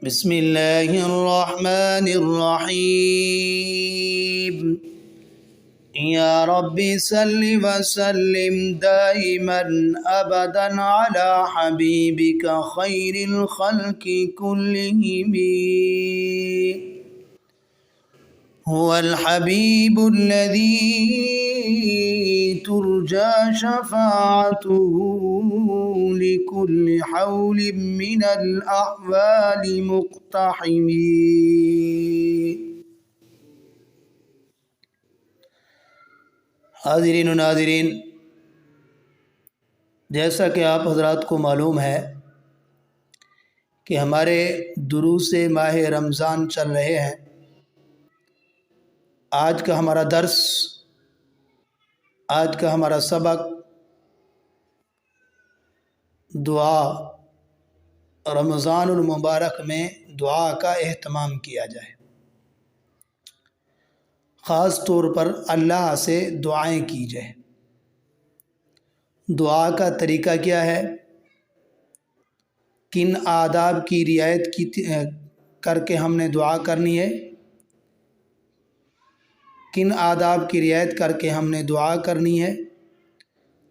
بسم اللہ الرحمن الرحیم یا رب صل وسلم دائما ابدا على حبیبک خیر الخلق كلهم هو الحبیب الذي ترجى شفاعته لكل حول من الأحوال مقتحم۔ حاضرین و ناظرین، جیسا کہ آپ حضرات کو معلوم ہے کہ ہمارے دروس ماہ رمضان چل رہے ہیں۔ آج کا ہمارا درس، آج کا ہمارا سبق دعا، رمضان المبارک میں دعا کا اہتمام کیا جائے، خاص طور پر اللہ سے دعائیں کی جائے۔ دعا کا طریقہ کیا ہے، کن آداب کی رعایت کر کے ہم نے دعا کرنی ہے، کن آداب کی رعایت کر کے ہم نے دعا کرنی ہے،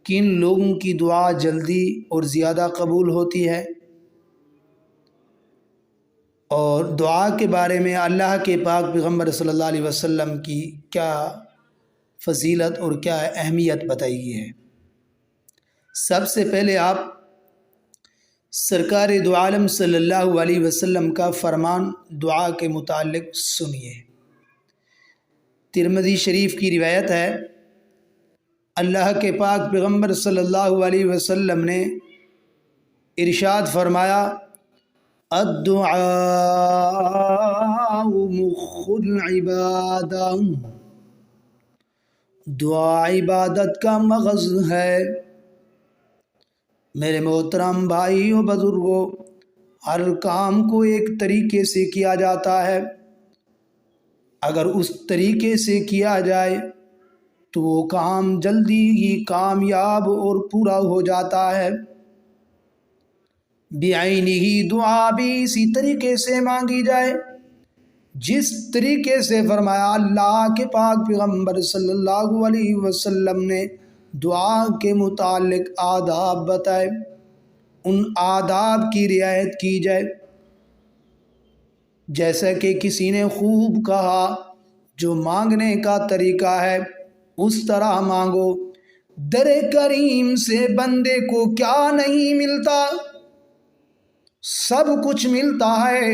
کن لوگوں کی دعا جلدی اور زیادہ قبول ہوتی ہے، اور دعا کے بارے میں اللہ کے پاک پیغمبر صلی اللہ علیہ وسلم کی کیا فضیلت اور کیا اہمیت بتائی گئی ہے۔ سب سے پہلے آپ سرکار دو عالم صلی اللہ علیہ وسلم کا فرمان دعا کے متعلق سنیے۔ ترمذی شریف کی روایت ہے، اللہ کے پاک پیغمبر صلی اللہ علیہ وسلم نے ارشاد فرمایا، الدعاء مخ العبادہ، دعا عبادت کا مغز ہے۔ میرے محترم بھائیو بزرگوں، ہر کام کو ایک طریقے سے کیا جاتا ہے، اگر اس طریقے سے کیا جائے تو وہ کام جلدی ہی کامیاب اور پورا ہو جاتا ہے۔ بعینہ دعا بھی اسی طریقے سے مانگی جائے جس طریقے سے فرمایا اللہ کے پاک پیغمبر صلی اللہ علیہ وسلم نے دعا کے متعلق آداب بتائے، ان آداب کی رعایت کی جائے۔ جیسا کہ کسی نے خوب کہا، جو مانگنے کا طریقہ ہے اس طرح مانگو۔ در کریم سے بندے کو کیا نہیں ملتا، سب کچھ ملتا ہے۔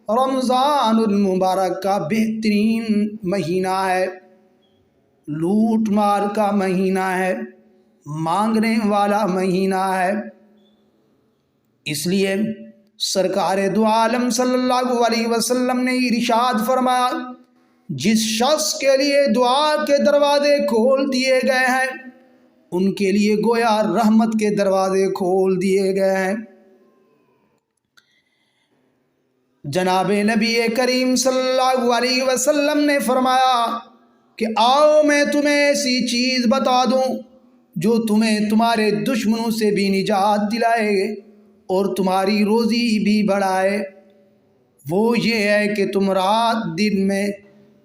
رمضان المبارک کا بہترین مہینہ ہے، لوٹ مار کا مہینہ ہے، مانگنے والا مہینہ ہے۔ اس لیے سرکار دو عالم صلی اللہ علیہ وسلم نے ارشاد فرمایا، جس شخص کے لیے دعا کے دروازے کھول دیے گئے ہیں ان کے لیے گویا رحمت کے دروازے کھول دیے گئے ہیں۔ جناب نبی کریم صلی اللہ علیہ وسلم نے فرمایا کہ آؤ میں تمہیں ایسی چیز بتا دوں جو تمہیں تمہارے دشمنوں سے بھی نجات دلائے اور تمہاری روزی بھی بڑھائے۔ وہ یہ ہے کہ تم رات دن میں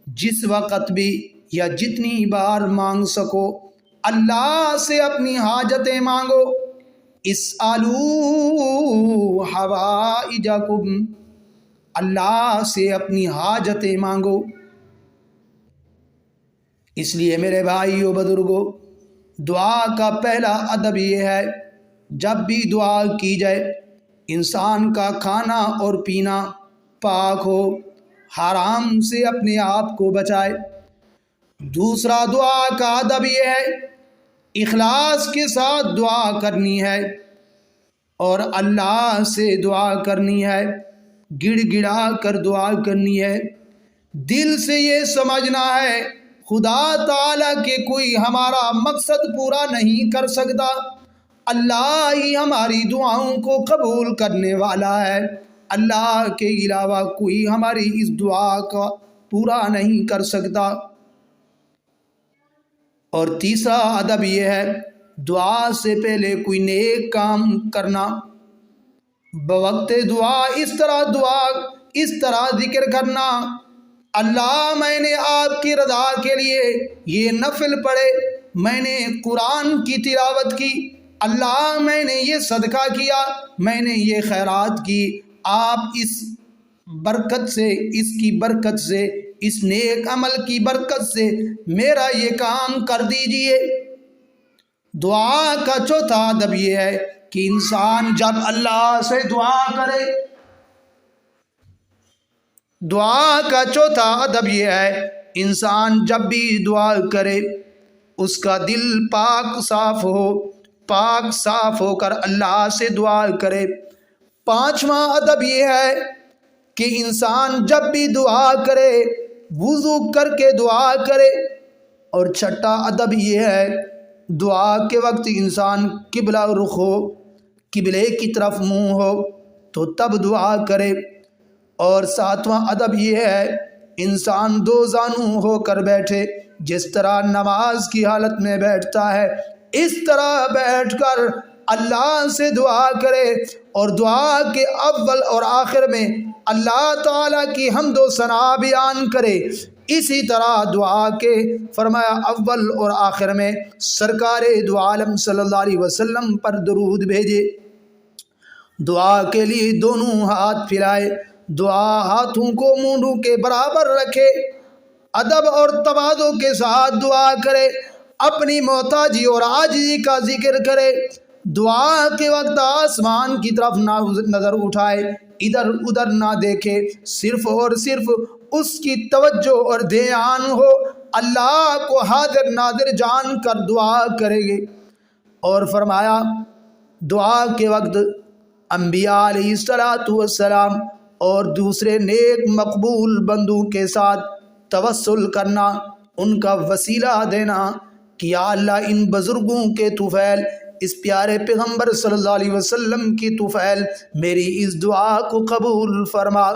جس وقت بھی یا جتنی بار مانگ سکو اللہ سے اپنی حاجتیں مانگو۔ اسألوا حوائجکم، اللہ سے اپنی حاجتیں مانگو۔ اس لیے میرے بھائیو بزرگوں، دعا کا پہلا ادب یہ ہے، جب بھی دعا کی جائے انسان کا کھانا اور پینا پاک ہو، حرام سے اپنے آپ کو بچائے۔ دوسرا دعا کا ادب یہ ہے، اخلاص کے ساتھ دعا کرنی ہے اور اللہ سے دعا کرنی ہے، گڑ گڑا کر دعا کرنی ہے۔ دل سے یہ سمجھنا ہے خدا تعالیٰ کہ کوئی ہمارا مقصد پورا نہیں کر سکتا، اللہ ہی ہماری دعاؤں کو قبول کرنے والا ہے، اللہ کے علاوہ کوئی ہماری اس دعا کا پورا نہیں کر سکتا۔ اور تیسرا ادب یہ ہے، دعا سے پہلے کوئی نیک کام کرنا، بوقت دعا اس طرح ذکر کرنا، اللہ میں نے آپ کی رضا کے لیے یہ نفل پڑھے، میں نے قرآن کی تلاوت کی، اللہ میں نے یہ صدقہ کیا، میں نے یہ خیرات کی، آپ اس برکت سے، اس کی برکت سے، اس نیک عمل کی برکت سے میرا یہ کام کر دیجئے۔ دعا کا چوتھا ادب یہ ہے کہ انسان جب اللہ سے دعا کرے، دعا کا چوتھا ادب یہ ہے انسان جب بھی دعا کرے اس کا دل پاک صاف ہو کر اللہ سے دعا کرے۔ پانچواں ادب یہ ہے کہ انسان جب بھی دعا کرے وضو کر کے دعا کرے۔ اور چھٹا ادب یہ ہے دعا کے وقت انسان قبلہ رخ ہو، قبلے کی طرف منہ ہو تو تب دعا کرے۔ اور ساتواں ادب یہ ہے انسان دو زانو ہو کر بیٹھے، جس طرح نماز کی حالت میں بیٹھتا ہے اس طرح بیٹھ کر اللہ سے دعا کرے، اور دعا کے اول اور آخر میں اللہ تعالیٰ کی حمد و ثنا بیان کرے۔ اسی طرح دعا کے فرمایا اول اور آخر میں سرکار دو عالم صلی اللہ علیہ وسلم پر درود بھیجے۔ دعا کے لیے دونوں ہاتھ پھیلائے، دعا ہاتھوں کو مونڈوں کے برابر رکھے، ادب اور تواضع کے ساتھ دعا کرے، اپنی محتاجی اور عاجزی کا ذکر کرے۔ دعا کے وقت آسمان کی طرف نہ نظر اٹھائے، ادھر ادھر نہ دیکھے، صرف اور صرف اس کی توجہ اور دھیان ہو، اللہ کو حاضر ناظر جان کر دعا کرے گے۔ اور فرمایا دعا کے وقت انبیاء علیہ السلام اور دوسرے نیک مقبول بندوں کے ساتھ توسل کرنا، ان کا وسیلہ دینا کہ یا اللہ ان بزرگوں کے طفیل، اس پیارے پیغمبر صلی اللہ علیہ وسلم کی طفیل میری اس دعا کو قبول فرما۔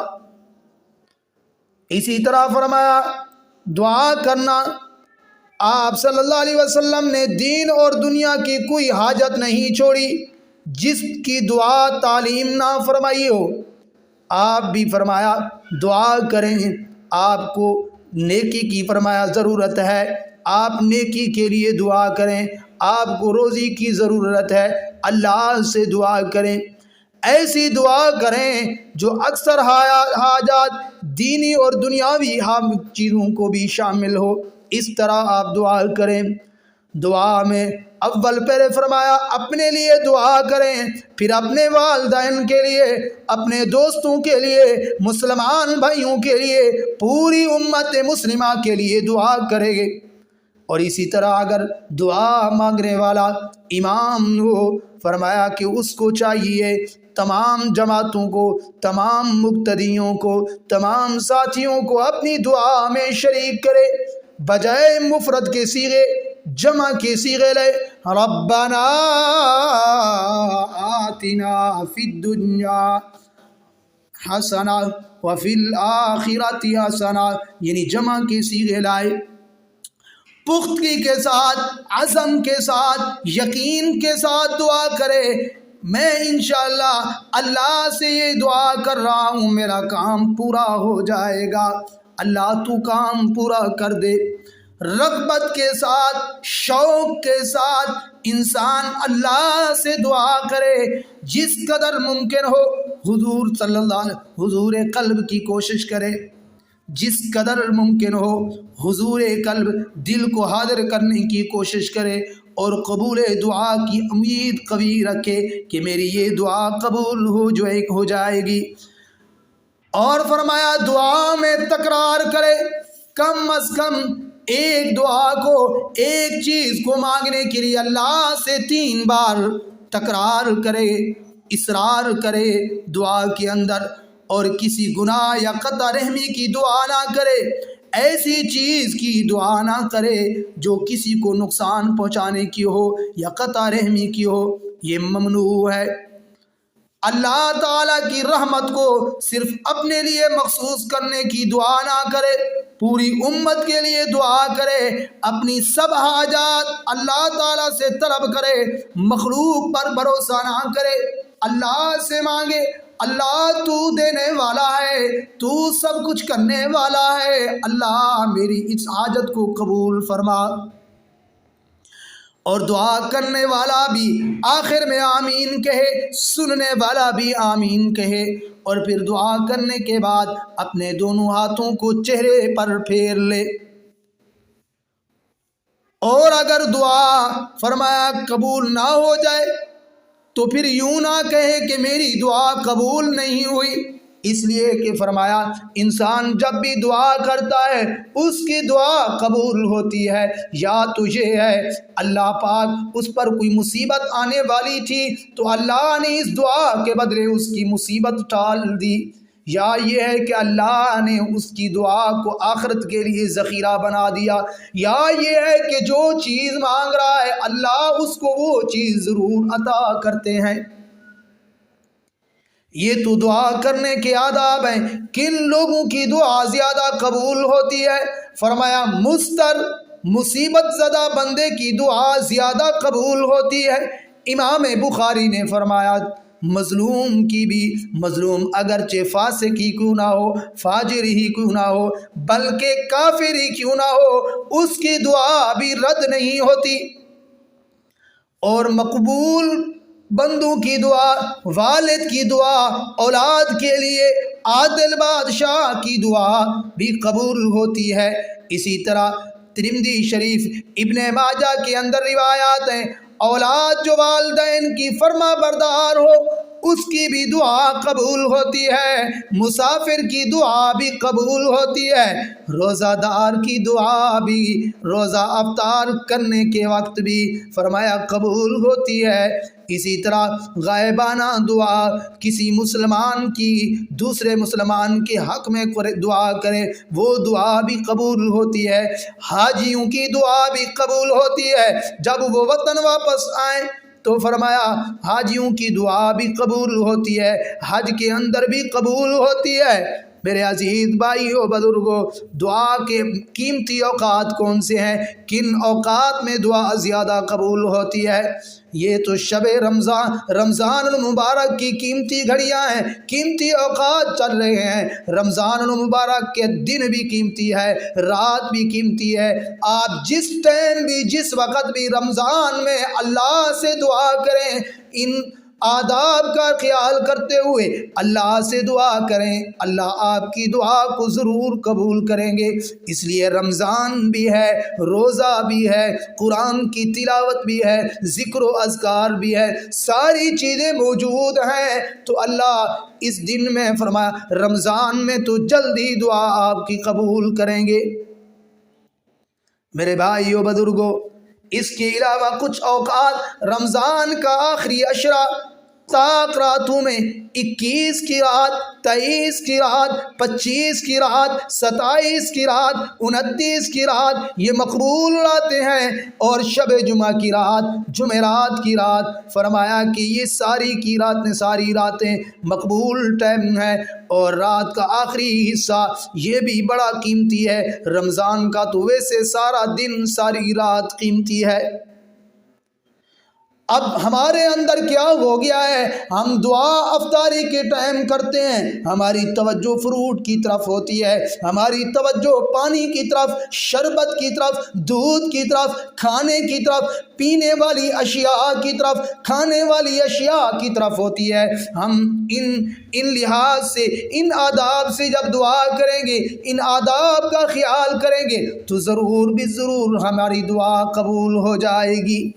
اسی طرح فرمایا دعا کرنا، آپ صلی اللہ علیہ وسلم نے دین اور دنیا کی کوئی حاجت نہیں چھوڑی جس کی دعا تعلیم نہ فرمائی ہو۔ آپ بھی فرمایا دعا کریں، آپ کو نیکی کی فرمایا ضرورت ہے، آپ نیکی کے لیے دعا کریں، آپ کو روزی کی ضرورت ہے، اللہ سے دعا کریں، ایسی دعا کریں جو اکثر حاجات دینی اور دنیاوی چیزوں کو بھی شامل ہو، اس طرح آپ دعا کریں۔ دعا میں اول پہلے فرمایا اپنے لیے دعا کریں، پھر اپنے والدین کے لیے، اپنے دوستوں کے لیے، مسلمان بھائیوں کے لیے، پوری امت مسلمہ کے لیے دعا کریں گے۔ اور اسی طرح اگر دعا مانگنے والا امام ہو، فرمایا کہ اس کو چاہیے تمام جماعتوں کو، تمام مقتدیوں کو، تمام ساتھیوں کو اپنی دعا میں شریک کرے، بجائے مفرد کے صیغے جمع کے صیغے لے، ربنا آتنا فی الدنیا حسنہ وفی الآخرۃ حسنہ، یعنی جمع کے صیغے لائے، پختگی کے ساتھ، عزم کے ساتھ، یقین کے ساتھ دعا کرے۔ میں انشاءاللہ اللہ سے یہ دعا کر رہا ہوں میرا کام پورا ہو جائے گا، اللہ تو کام پورا کر دے۔ رغبت کے ساتھ، شوق کے ساتھ انسان اللہ سے دعا کرے، جس قدر ممکن ہو حضور صلی اللہ علیہ وسلم حضور قلب کی کوشش کرے، جس قدر ممکن ہو حضور قلب دل کو حاضر کرنے کی کوشش کرے، اور قبول دعا کی امید قوی رکھے کہ میری یہ دعا قبول ہو جائے گی۔ اور فرمایا دعا میں تکرار کرے، کم از کم ایک دعا کو، ایک چیز کو مانگنے کے لیے اللہ سے 3 بار تکرار کرے، اصرار کرے دعا کے اندر، اور کسی گناہ یا قطع رحمی کی دعا نہ کرے، ایسی چیز کی دعا نہ کرے جو کسی کو نقصان پہنچانے کی ہو یا قطع رحمی کی ہو، یہ ممنوع ہے۔ اللہ تعالیٰ کی رحمت کو صرف اپنے لیے مخصوص کرنے کی دعا نہ کرے، پوری امت کے لیے دعا کرے، اپنی سب حاجات اللہ تعالیٰ سے طلب کرے، مخلوق پر بھروسہ نہ کرے۔ اللہ سے مانگے، اللہ تو دینے والا ہے، تو سب کچھ کرنے والا ہے، اللہ میری اس حاجت کو قبول فرما۔ اور دعا کرنے والا بھی آخر میں آمین کہے، سننے والا بھی آمین کہے، اور پھر دعا کرنے کے بعد اپنے دونوں ہاتھوں کو چہرے پر پھیر لے۔ اور اگر دعا فرمایا قبول نہ ہو جائے تو پھر یوں نہ کہے کہ میری دعا قبول نہیں ہوئی، اس لیے کہ فرمایا انسان جب بھی دعا کرتا ہے اس کی دعا قبول ہوتی ہے۔ یا تو یہ ہے اللہ پاک اس پر کوئی مصیبت آنے والی تھی تو اللہ نے اس دعا کے بدلے اس کی مصیبت ٹال دی، یا یہ ہے کہ اللہ نے اس کی دعا کو آخرت کے لیے ذخیرہ بنا دیا، یا یہ ہے کہ جو چیز مانگ رہا ہے اللہ اس کو وہ چیز ضرور عطا کرتے ہیں۔ یہ تو دعا کرنے کے آداب ہیں۔ کن لوگوں کی دعا زیادہ قبول ہوتی ہے؟ فرمایا مضطر مصیبت زدہ بندے کی دعا زیادہ قبول ہوتی ہے۔ امام بخاری نے فرمایا مظلوم کی بھی، مظلوم اگرچہ فاسق ہی کیوں نہ ہو، فاجر ہی کیوں نہ ہو، بلکہ کافر ہی کیوں نہ ہو، اس کی دعا بھی رد نہیں ہوتی۔ اور مقبول بندوں کی دعا، والد کی دعا، اولاد کے لیے عادل بادشاہ کی دعا بھی قبول ہوتی ہے۔ اسی طرح ترمذی شریف، ابن ماجہ کے اندر روایات ہیں، اولاد جو والدین کی فرما بردار ہو اس کی بھی دعا قبول ہوتی ہے، مسافر کی دعا بھی قبول ہوتی ہے، روزہ دار کی دعا بھی روزہ افطار کرنے کے وقت بھی فرمایا قبول ہوتی ہے۔ اسی طرح غائبانہ دعا، کسی مسلمان کی دوسرے مسلمان کے حق میں دعا کرے وہ دعا بھی قبول ہوتی ہے۔ حاجیوں کی دعا بھی قبول ہوتی ہے، جب وہ وطن واپس آئیں تو فرمایا حاجیوں کی دعا بھی قبول ہوتی ہے، حج کے اندر بھی قبول ہوتی ہے۔ میرے عزیز بھائیو بزرگوں، دعا کے قیمتی اوقات کون سے ہیں؟ کن اوقات میں دعا زیادہ قبول ہوتی ہے؟ یہ تو شب رمضان المبارک کی قیمتی گھڑیاں ہیں، قیمتی اوقات چل رہے ہیں۔ رمضان المبارک کے دن بھی قیمتی ہے، رات بھی قیمتی ہے۔ آپ جس ٹائم بھی جس وقت بھی رمضان میں اللہ سے دعا کریں، ان آداب کا خیال کرتے ہوئے اللہ سے دعا کریں، اللہ آپ کی دعا کو ضرور قبول کریں گے۔ اس لیے رمضان بھی ہے، روزہ بھی ہے، قرآن کی تلاوت بھی ہے، ذکر و اذکار بھی ہے، ساری چیزیں موجود ہیں، تو اللہ اس دن میں فرمایا رمضان میں تو جلدی دعا آپ کی قبول کریں گے۔ میرے بھائیو بزرگوں، اس کے علاوہ کچھ اوقات رمضان کا آخری عشرہ طاق راتوں میں 21 کی رات، 23 کی رات، 25 کی رات، 27 کی رات، 29 کی رات یہ مقبول راتیں ہیں، اور شب جمعہ کی رات، جمعرات کی رات، فرمایا کہ یہ ساری راتیں مقبول ٹائم ہے۔ اور رات کا آخری حصہ یہ بھی بڑا قیمتی ہے۔ رمضان کا تو ویسے سارا دن ساری رات قیمتی ہے۔ اب ہمارے اندر کیا ہو گیا ہے؟ ہم دعا افطاری کے ٹائم کرتے ہیں، ہماری توجہ فروٹ کی طرف ہوتی ہے، ہماری توجہ پانی کی طرف، شربت کی طرف، دودھ کی طرف، کھانے کی طرف، پینے والی اشیاء کی طرف، کھانے والی اشیاء کی طرف ہوتی ہے۔ ہم ان لحاظ سے، ان آداب سے جب دعا کریں گے، ان آداب کا خیال کریں گے تو ضرور بھی ضرور ہماری دعا قبول ہو جائے گی۔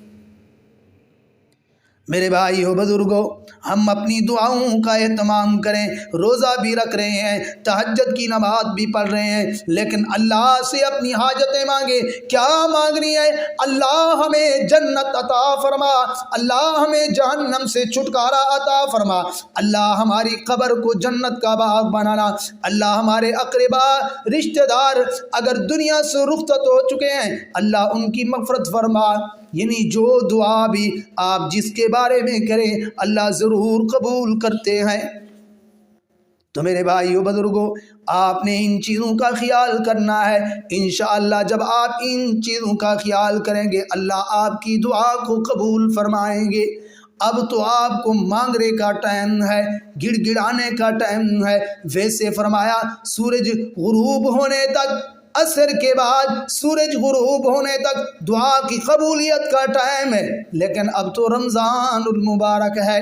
میرے بھائیو بزرگوں، ہم اپنی دعاؤں کا اہتمام کریں، روزہ بھی رکھ رہے ہیں، تہجد کی نماز بھی پڑھ رہے ہیں، لیکن اللہ سے اپنی حاجتیں مانگے۔ کیا مانگنی ہے؟ اللہ ہمیں جنت عطا فرما، اللہ ہمیں جہنم سے چھٹکارا عطا فرما، اللہ ہماری قبر کو جنت کا باغ بنانا، اللہ ہمارے اقربا رشتہ دار اگر دنیا سے رخصت ہو چکے ہیں اللہ ان کی مغفرت فرما۔ یعنی جو دعا بھی آپ جس کے بارے میں کریں اللہ ضرور قبول کرتے ہیں۔ تو میرے بھائیو بزرگوں، آپ نے ان چیزوں کا خیال کرنا ہے۔ انشاءاللہ جب آپ ان چیزوں کا خیال کریں گے اللہ آپ کی دعا کو قبول فرمائیں گے۔ اب تو آپ کو مانگنے کا ٹائم ہے، گڑ گڑانے کا ٹائم ہے۔ ویسے فرمایا سورج غروب ہونے تک، عصر کے بعد سورج غروب ہونے تک دعا کی قبولیت کا ٹائم ہے، لیکن اب تو رمضان المبارک ہے۔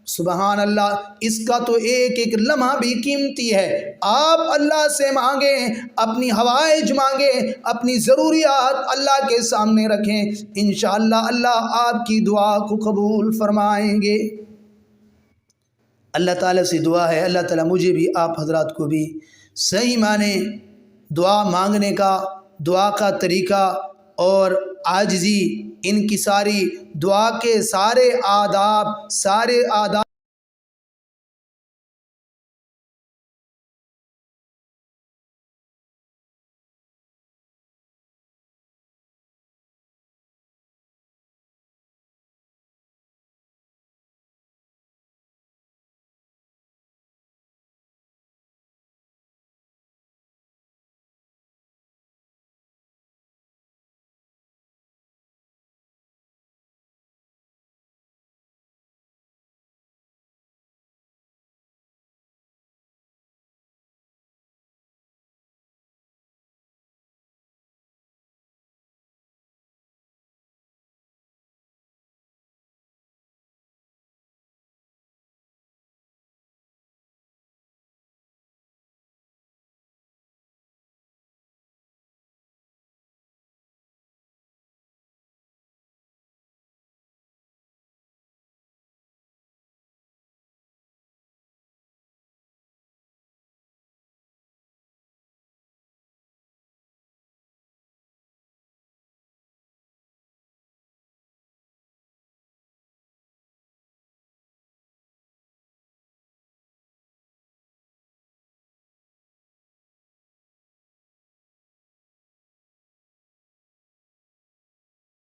سبحان اللہ، اس کا تو ایک ایک لمحہ بھی قیمتی ہے۔ آپ اللہ سے مانگیں، اپنی حوائج مانگیں، اپنی ضروریات اللہ کے سامنے رکھیں، انشاءاللہ اللہ آپ کی دعا کو قبول فرمائیں گے۔ اللہ تعالیٰ سے دعا ہے اللہ تعالیٰ مجھے بھی آپ حضرات کو بھی صحیح معنی دعا مانگنے کا، دعا کا طریقہ اور عاجزی، ان کی ساری دعا کے سارے آداب